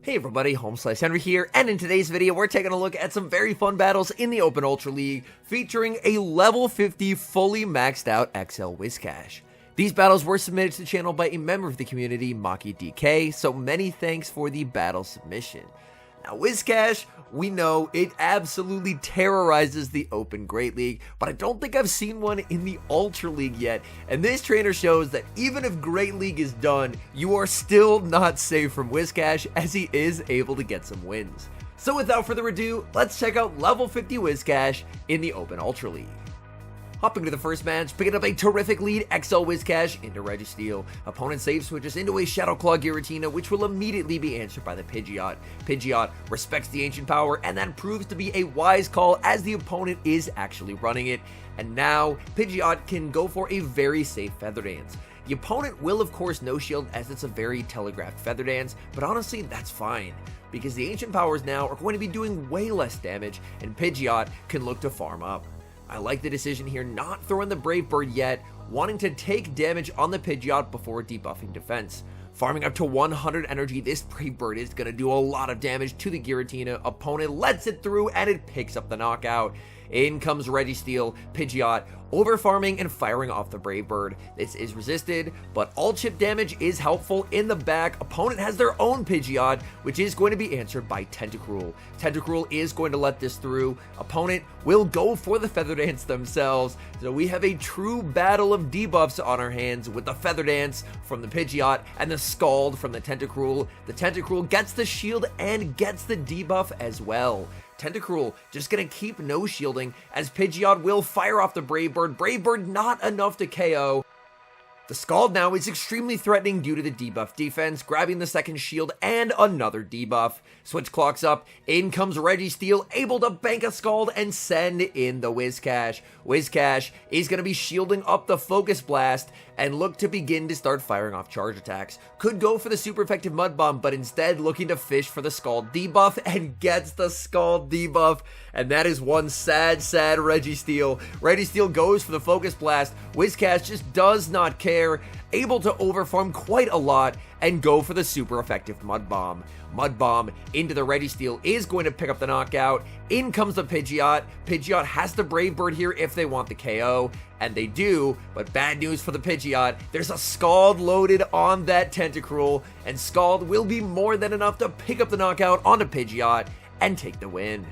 Hey everybody, HomeSliceHenry here, and in today's video we're taking a look at some very fun battles in the Open Ultra League featuring a level 50 fully maxed out XL WHISCASH. These battles were submitted to the channel by a member of the community, MakiDK, so many thanks for the battle submission. Now WHISCASH, we know it absolutely terrorizes the Open Great League, but I don't think I've seen one in the Ultra League yet, and this trainer shows that even if Great League is done, you are still not safe from WHISCASH as he is able to get some wins. So without further ado, let's check out level 50 WHISCASH in the Open Ultra League. Hopping to the first match, picking up a terrific lead, XL WHISCASH into Registeel. Opponent save switches into a Shadow Claw Giratina, which will immediately be answered by the Pidgeot. Pidgeot respects the Ancient Power, and that proves to be a wise call as the opponent is actually running it. And now, Pidgeot can go for a very safe Feather Dance. The opponent will of course no shield as it's a very telegraphed Feather Dance, but honestly that's fine, because the Ancient Powers now are going to be doing way less damage, and Pidgeot can look to farm up. I like the decision here not throwing the Brave Bird yet, wanting to take damage on the Pidgeot before debuffing defense. Farming up to 100 energy, this Brave Bird is going to do a lot of damage to the Giratina. Opponent lets it through and it picks up the knockout. In comes Registeel, Pidgeot over farming and firing off the Brave Bird. This is resisted, but all chip damage is helpful in the back. Opponent has their own Pidgeot, which is going to be answered by Tentacruel. Tentacruel is going to let this through. Opponent will go for the Feather Dance themselves. So we have a true battle of debuffs on our hands with the Feather Dance from the Pidgeot and the Scald from the Tentacruel. The Tentacruel gets the shield and gets the debuff as well. Tentacruel just gonna keep no shielding as Pidgeot will fire off the Brave Bird. Brave Bird not enough to KO. The Scald now is extremely threatening due to the debuff defense, grabbing the second shield and another debuff. Switch clocks up, in comes Registeel, able to bank a Scald and send in the WHISCASH. WHISCASH is going to be shielding up the Focus Blast and look to begin to start firing off charge attacks. Could go for the super effective Mud Bomb, but instead looking to fish for the Scald debuff and gets the Scald debuff. And that is one sad Registeel. Registeel goes for the Focus Blast. WHISCASH just does not care, able to overfarm quite a lot and go for the super effective Mud Bomb. Mud Bomb into the Registeel is going to pick up the knockout. In comes the Pidgeot. Pidgeot has the Brave Bird here if they want the KO, and they do, but bad news for the Pidgeot. There's a Scald loaded on that Tentacruel, and Scald will be more than enough to pick up the knockout onto Pidgeot and take the win.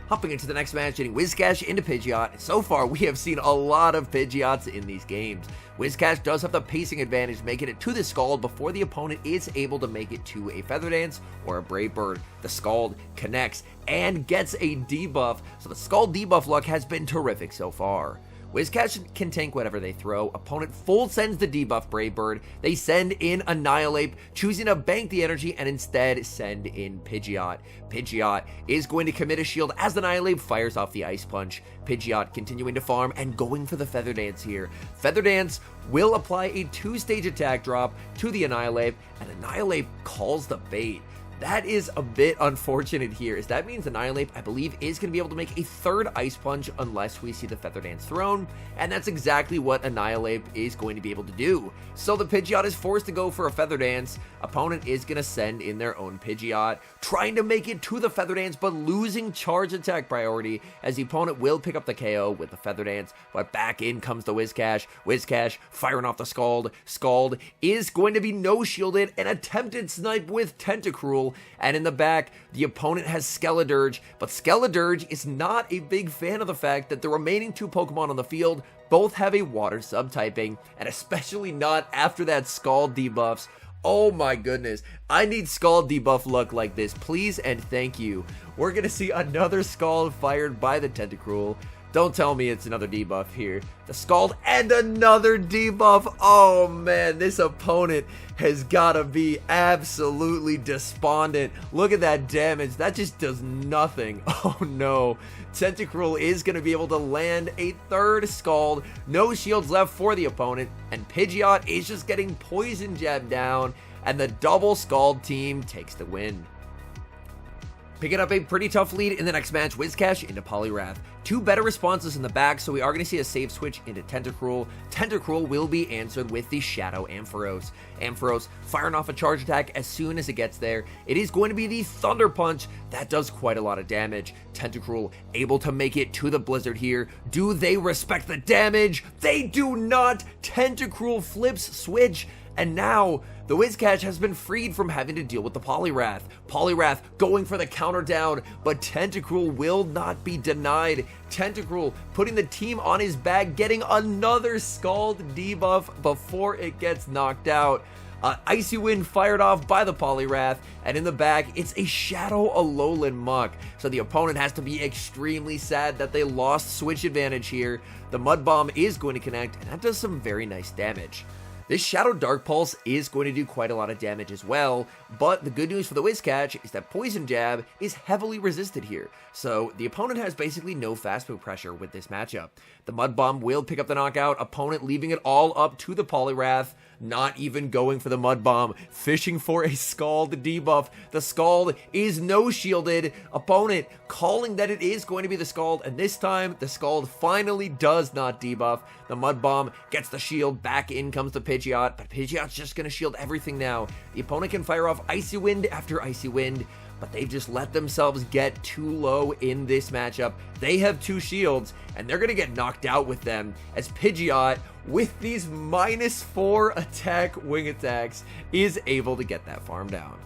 Hopping into the next match, getting WHISCASH into Pidgeot, and so far we have seen a lot of Pidgeots in these games. WHISCASH does have the pacing advantage, making it to the Scald before the opponent is able to make it to a Feather Dance or a Brave Bird. The Scald connects and gets a debuff, so the Scald debuff luck has been terrific so far. WHISCASH can tank whatever they throw. Opponent full sends the debuff Brave Bird. They send in Annihilate, choosing to bank the energy and instead send in Pidgeot. Pidgeot is going to commit a shield as Annihilate fires off the Ice Punch. Pidgeot continuing to farm and going for the Feather Dance here. Feather Dance will apply a 2-stage attack drop to the Annihilate, and Annihilate calls the bait. That is a bit unfortunate here, as that means Annihilate, I believe, is going to be able to make a third Ice Punch unless we see the Feather Dance thrown, and that's exactly what Annihilate is going to be able to do. So the Pidgeot is forced to go for a Feather Dance. Opponent is going to send in their own Pidgeot, trying to make it to the Feather Dance, but losing charge attack priority, as the opponent will pick up the KO with the Feather Dance, but back in comes the WHISCASH. WHISCASH firing off the Scald. Scald is going to be no-shielded, an attempted snipe with Tentacruel, and in the back, the opponent has Skeledirge, but Skeledirge is not a big fan of the fact that the remaining 2 Pokemon on the field both have a water subtyping, and especially not after that Scald debuffs. Oh my goodness, I need Scald debuff luck like this, please and thank you. We're gonna see another Scald fired by the Tentacruel. Don't tell me it's another debuff here. The Scald and another debuff. Oh man, this opponent has gotta be absolutely despondent. Look at that damage. That just does nothing. Oh no. Tentacruel is gonna be able to land a third Scald. No shields left for the opponent. And Pidgeot is just getting poison jabbed down. And the double Scald team takes the win. Picking up a pretty tough lead in the next match, WHISCASH into Poliwrath. Two better responses in the back, so we are going to see a save switch into Tentacruel. Tentacruel will be answered with the Shadow Ampharos. Ampharos firing off a charge attack as soon as it gets there. It is going to be the Thunder Punch. That does quite a lot of damage. Tentacruel able to make it to the Blizzard here. Do they respect the damage? They do not! Tentacruel flips switch, and now the WHISCASH has been freed from having to deal with the Poliwrath. Poliwrath going for the counter down, but Tentacruel will not be denied. Tentacruel putting the team on his back, getting another Scald debuff before it gets knocked out. Icy Wind fired off by the Poliwrath, and in the back, it's a Shadow Alolan Muck. So the opponent has to be extremely sad that they lost switch advantage here. The Mud Bomb is going to connect, and that does some very nice damage. This Shadow Dark Pulse is going to do quite a lot of damage as well, but the good news for the WHISCASH is that Poison Jab is heavily resisted here, so the opponent has basically no fast move pressure with this matchup. The Mud Bomb will pick up the knockout, opponent leaving it all up to the Poliwrath, not even going for the Mud Bomb, fishing for a Scald debuff. The Scald is no shielded, opponent calling that it is going to be the Scald, and this time the Scald finally does not debuff. The Mud Bomb gets the shield, back in comes the Pidgeot, but Pidgeot's just going to shield everything now. The opponent can fire off Icy Wind after Icy Wind, but they've just let themselves get too low in this matchup. They have two shields, and they're going to get knocked out with them, as Pidgeot, with these -4 attack wing attacks, is able to get that farm down.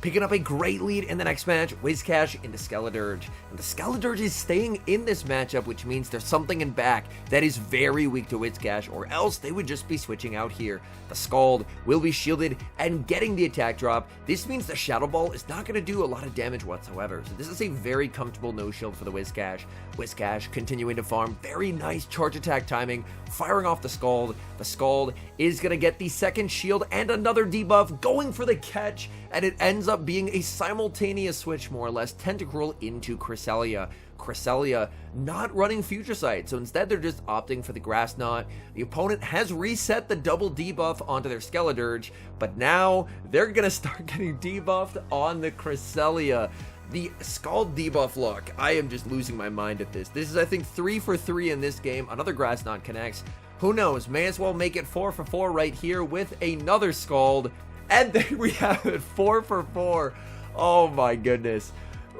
Picking up a great lead in the next match, WHISCASH into Skeledirge. And the Skeledirge is staying in this matchup, which means there's something in back that is very weak to WHISCASH, or else they would just be switching out here. The Scald will be shielded and getting the attack drop. This means the Shadow Ball is not going to do a lot of damage whatsoever, so this is a very comfortable no shield for the WHISCASH. WHISCASH continuing to farm, very nice charge attack timing, firing off the Scald. The Scald is going to get the second shield and another debuff, going for the catch, and it ends up being a simultaneous switch, more or less, Tentacruel into Cresselia. Cresselia not running Future Sight, so instead they're just opting for the Grass Knot. The opponent has reset the double debuff onto their Skeledirge, but now they're gonna start getting debuffed on the Cresselia. The Scald debuff luck, I am just losing my mind at this. This is, I think, 3 for 3 in this game. Another Grass Knot connects. Who knows, may as well make it 4 for 4 right here with another Scald. And there we have it, 4 for 4. Oh my goodness.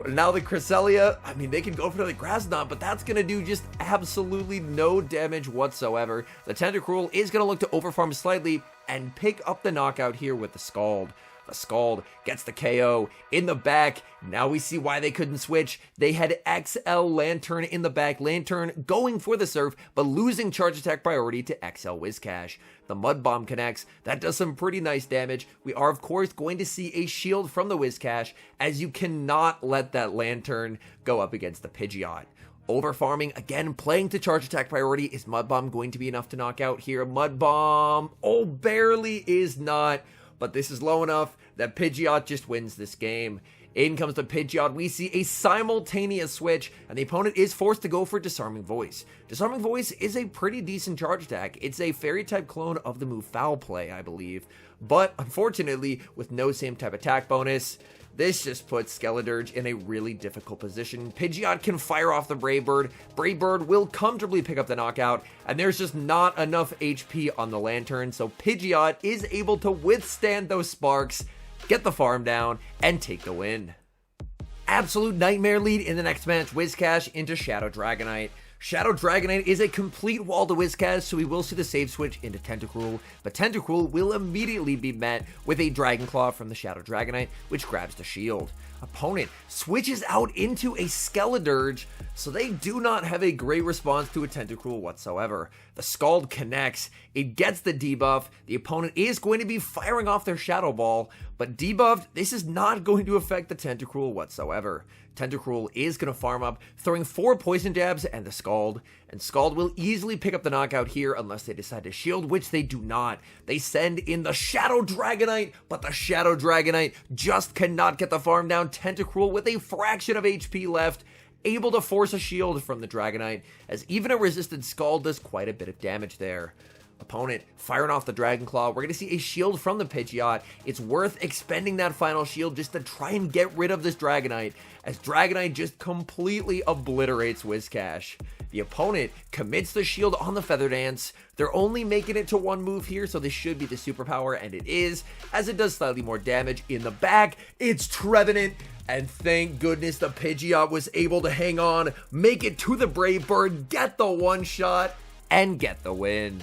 Now the Cresselia, I mean, they can go for the Grass Knot, but that's going to do just absolutely no damage whatsoever. The Tentacruel is going to look to overfarm slightly and pick up the knockout here with the Scald. The Scald gets the KO in the back. Now we see why they couldn't switch. They had XL Lantern in the back. Lantern going for the Surf, but losing charge attack priority to XL WHISCASH. The Mud Bomb connects. That does some pretty nice damage. We are, of course, going to see a shield from the WHISCASH, as you cannot let that Lantern go up against the Pidgeot. Over farming, again, playing to charge attack priority. Is Mud Bomb going to be enough to knock out here? Mud Bomb, oh, barely is not. But this is low enough that Pidgeot just wins this game. In comes the Pidgeot. We see a simultaneous switch, and the opponent is forced to go for Disarming Voice. Disarming Voice is a pretty decent charge attack. It's a Fairy-type clone of the move Foul Play, I believe. But, unfortunately, with no same type attack bonus, this just puts Skeledirge in a really difficult position. Pidgeot can fire off the Brave Bird. Brave Bird will comfortably pick up the knockout, and there's just not enough HP on the Lantern, so Pidgeot is able to withstand those sparks, get the farm down, and take the win. Absolute nightmare lead in the next match, WHISCASH into Shadow Dragonite. Shadow Dragonite is a complete wall to WHISCASH, so we will see the save switch into Tentacruel, but Tentacruel will immediately be met with a Dragon Claw from the Shadow Dragonite, which grabs the shield. Opponent switches out into a Skeledirge, so they do not have a great response to a Tentacruel whatsoever. The Scald connects, it gets the debuff, the opponent is going to be firing off their Shadow Ball, but debuffed, this is not going to affect the Tentacruel whatsoever. Tentacruel is going to farm up, throwing 4 Poison Jabs and the Scald, and Scald will easily pick up the knockout here unless they decide to shield, which they do not. They send in the Shadow Dragonite, but the Shadow Dragonite just cannot get the farm down. Tentacruel with a fraction of HP left, able to force a shield from the Dragonite, as even a resisted Scald does quite a bit of damage there. Opponent firing off the Dragon Claw. We're going to see a shield from the Pidgeot. It's worth expending that final shield just to try and get rid of this Dragonite, as Dragonite just completely obliterates Whiscash. The opponent commits the shield on the Feather Dance. They're only making it to one move here, so this should be the superpower, and it is, as it does slightly more damage. In the back, it's Trevenant, and thank goodness the Pidgeot was able to hang on, make it to the Brave Bird, get the one shot, and get the win.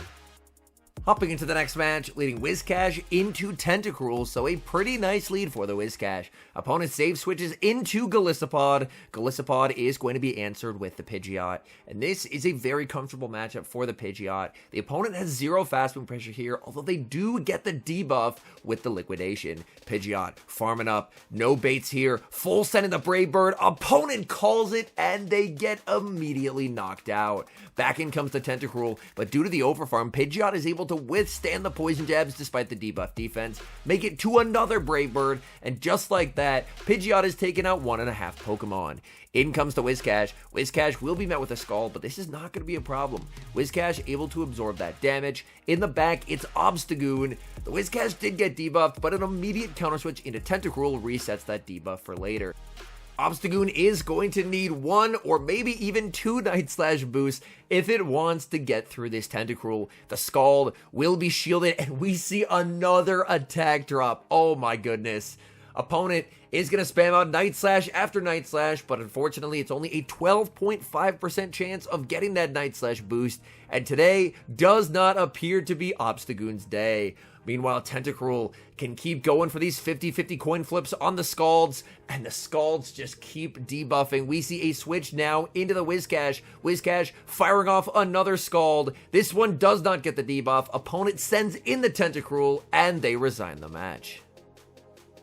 Hopping into the next match, leading Whiscash into Tentacruel, so a pretty nice lead for the Whiscash. Opponent save switches into Golisopod. Golisopod is going to be answered with the Pidgeot, and this is a very comfortable matchup for the Pidgeot. The opponent has 0 fast move pressure here, although they do get the debuff with the Liquidation. Pidgeot farming up, no baits here, full send in the Brave Bird. Opponent calls it, and they get immediately knocked out. Back in comes the Tentacruel, but due to the overfarm, Pidgeot is able to withstand the poison jabs despite the debuff defense, make it to another Brave Bird, and just like that, Pidgeot has taken out 1.5 Pokemon. In comes the Whiscash. Whiscash will be met with a Scald, but this is not going to be a problem. Whiscash able to absorb that damage. In the back, it's Obstagoon. The Whiscash did get debuffed, but an immediate counter switch into Tentacruel resets that debuff for later. Obstagoon is going to need 1 or maybe even 2 Night Slash boosts if it wants to get through this Tentacruel. The Scald will be shielded, and we see another attack drop. Oh my goodness. Opponent is going to spam out Night Slash after Night Slash, but unfortunately it's only a 12.5% chance of getting that Night Slash boost, and today does not appear to be Obstagoon's day. Meanwhile, Tentacruel can keep going for these 50-50 coin flips on the Scalds, and the Scalds just keep debuffing. We see a switch now into the Whiscash. Whiscash firing off another Scald. This one does not get the debuff. Opponent sends in the Tentacruel, and they resign the match.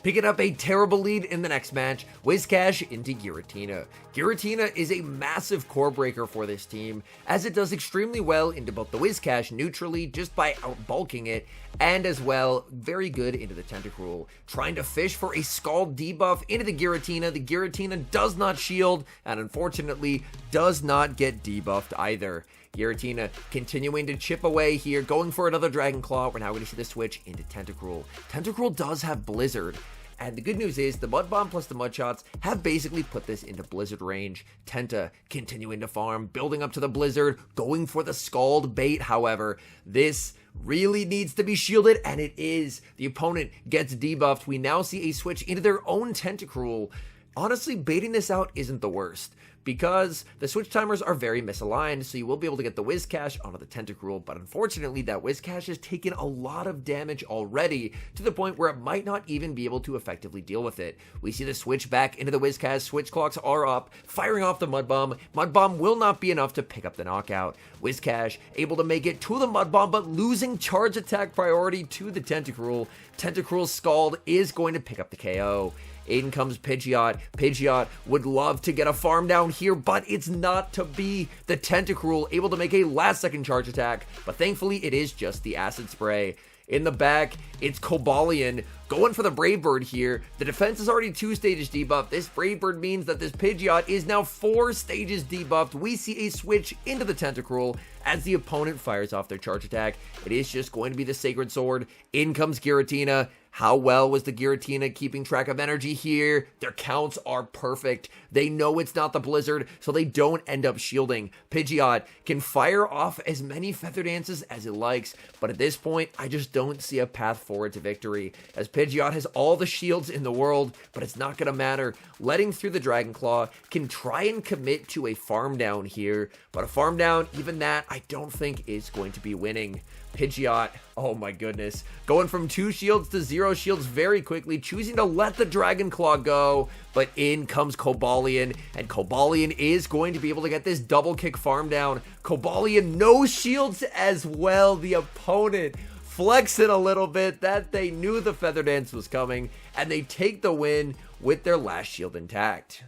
Picking up a terrible lead in the next match, Whiscash into Giratina. Giratina is a massive core breaker for this team, as it does extremely well into both the Whiscash neutrally just by outbulking it, and as well, very good into the Tentacruel. Trying to fish for a Scald debuff into the Giratina does not shield, and unfortunately, does not get debuffed either. Giratina continuing to chip away here, going for another Dragon Claw. We're now going to see the switch into Tentacruel. Tentacruel does have Blizzard, and the good news is the Mud Bomb plus the Mud Shots have basically put this into Blizzard range. Tenta continuing to farm, building up to the Blizzard, going for the Scald bait. However, this really needs to be shielded, and it is. The opponent gets debuffed. We now see a switch into their own Tentacruel. Honestly, baiting this out isn't the worst, because the switch timers are very misaligned, so you will be able to get the Whiscash onto the Tentacruel, but unfortunately that Whiscash has taken a lot of damage already, to the point where it might not even be able to effectively deal with it. We see the switch back into the Whiscash, switch clocks are up, firing off the Mud Bomb. Mud Bomb will not be enough to pick up the knockout. Whiscash able to make it to the Mud Bomb, but losing charge attack priority to the Tentacruel. Tentacruel's Scald is going to pick up the KO. In comes Pidgeot. Pidgeot would love to get a farm down here, but it's not to be. The Tentacruel able to make a last second charge attack, but thankfully it is just the Acid Spray. In the back, it's Cobalion going for the Brave Bird here. The defense is already 2 stages debuffed. This Brave Bird means that this Pidgeot is now 4 stages debuffed. We see a switch into the Tentacruel as the opponent fires off their charge attack. It is just going to be the Sacred Sword. In comes Giratina. How well was the Giratina keeping track of energy here? Their counts are perfect. They know it's not the Blizzard, so they don't end up shielding. Pidgeot can fire off as many Feather Dances as it likes, but at this point, I just don't see a path forward to victory, as Pidgeot has all the shields in the world, but it's not going to matter. Letting through the Dragon Claw can try and commit to a farm down here, but a farm down, even that, I don't think is going to be winning. Pidgeot, oh my goodness, going from 2 shields to 0 shields very quickly, choosing to let the Dragon Claw go, but in comes Cobalion, and Cobalion is going to be able to get this double kick farm down. Cobalion, no shields as well. The opponent flexing a little bit that they knew the Feather Dance was coming, and they take the win with their last shield intact.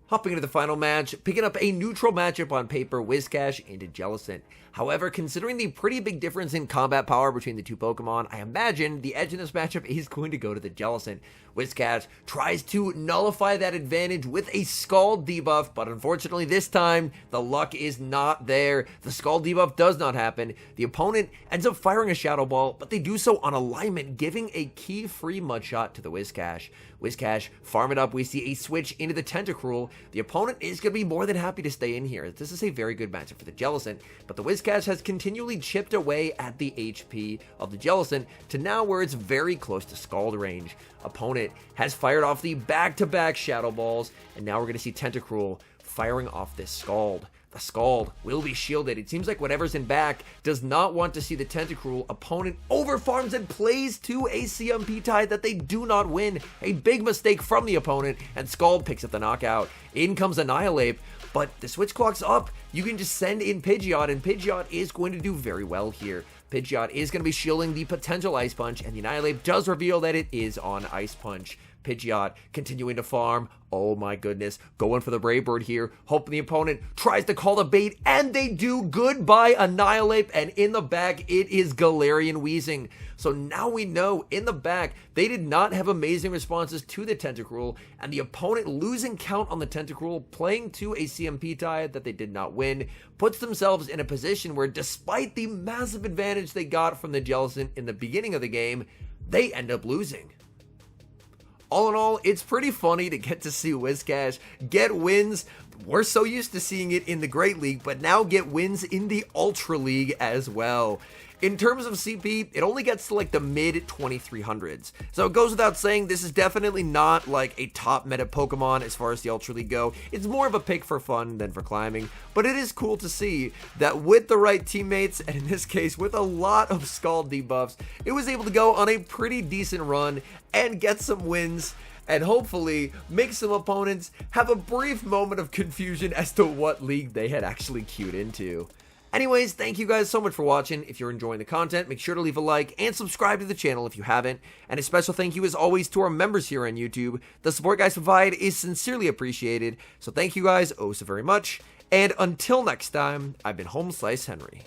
Hopping into the final match, picking up a neutral matchup on paper, Whiscash into Jellicent. However, considering the pretty big difference in combat power between the two Pokemon, I imagine the edge in this matchup is going to go to the Jellicent. WHISCASH tries to nullify that advantage with a Scald debuff, but unfortunately this time, the luck is not there. The Scald debuff does not happen. The opponent ends up firing a Shadow Ball, but they do so on alignment, giving a key-free Mud Shot to the WHISCASH. WHISCASH farm it up. We see a switch into the Tentacruel. The opponent is going to be more than happy to stay in here. This is a very good matchup for the Jellicent, but the WHISCASH has continually chipped away at the HP of the Jellicent to now where it's very close to Scald range. Opponent has fired off the back-to-back Shadow Balls, and now we're going to see Tentacruel firing off this Scald. The Scald will be shielded. It seems like whatever's in back does not want to see the Tentacruel. Opponent overfarms and plays to a CMP tie that they do not win. A big mistake from the opponent, and Scald picks up the knockout. In comes Annihilate, but the switch clock's up. You can just send in Pidgeot, and Pidgeot is going to do very well here. Pidgeot is going to be shielding the potential Ice Punch, and the Annihilate does reveal that it is on Ice Punch. Pidgeot continuing to farm. Oh my goodness. Going for the Brave Bird here. Hoping the opponent tries to call the bait, and they do. Goodbye Annihilate, and in the back it is Galarian Wheezing. So now we know in the back they did not have amazing responses to the Tentacruel, and the opponent losing count on the Tentacruel, playing to a CMP tie that they did not win, puts themselves in a position where despite the massive advantage they got from the Jellicent in the beginning of the game, they end up losing. All in all, it's pretty funny to get to see WHISCASH get wins. We're so used to seeing it in the Great League, but now get wins in the Ultra League as well. In terms of CP, it only gets to like the mid 2300s. So it goes without saying, this is definitely not like a top meta Pokemon as far as the Ultra League go. It's more of a pick for fun than for climbing, but it is cool to see that with the right teammates, and in this case with a lot of Scald debuffs, it was able to go on a pretty decent run and get some wins, and hopefully make some opponents have a brief moment of confusion as to what league they had actually queued into. Anyways, thank you guys so much for watching. If you're enjoying the content, make sure to leave a like and subscribe to the channel if you haven't. And a special thank you as always to our members here on YouTube. The support guys provide is sincerely appreciated. So thank you guys oh so very much. And until next time, I've been HomeSliceHenry.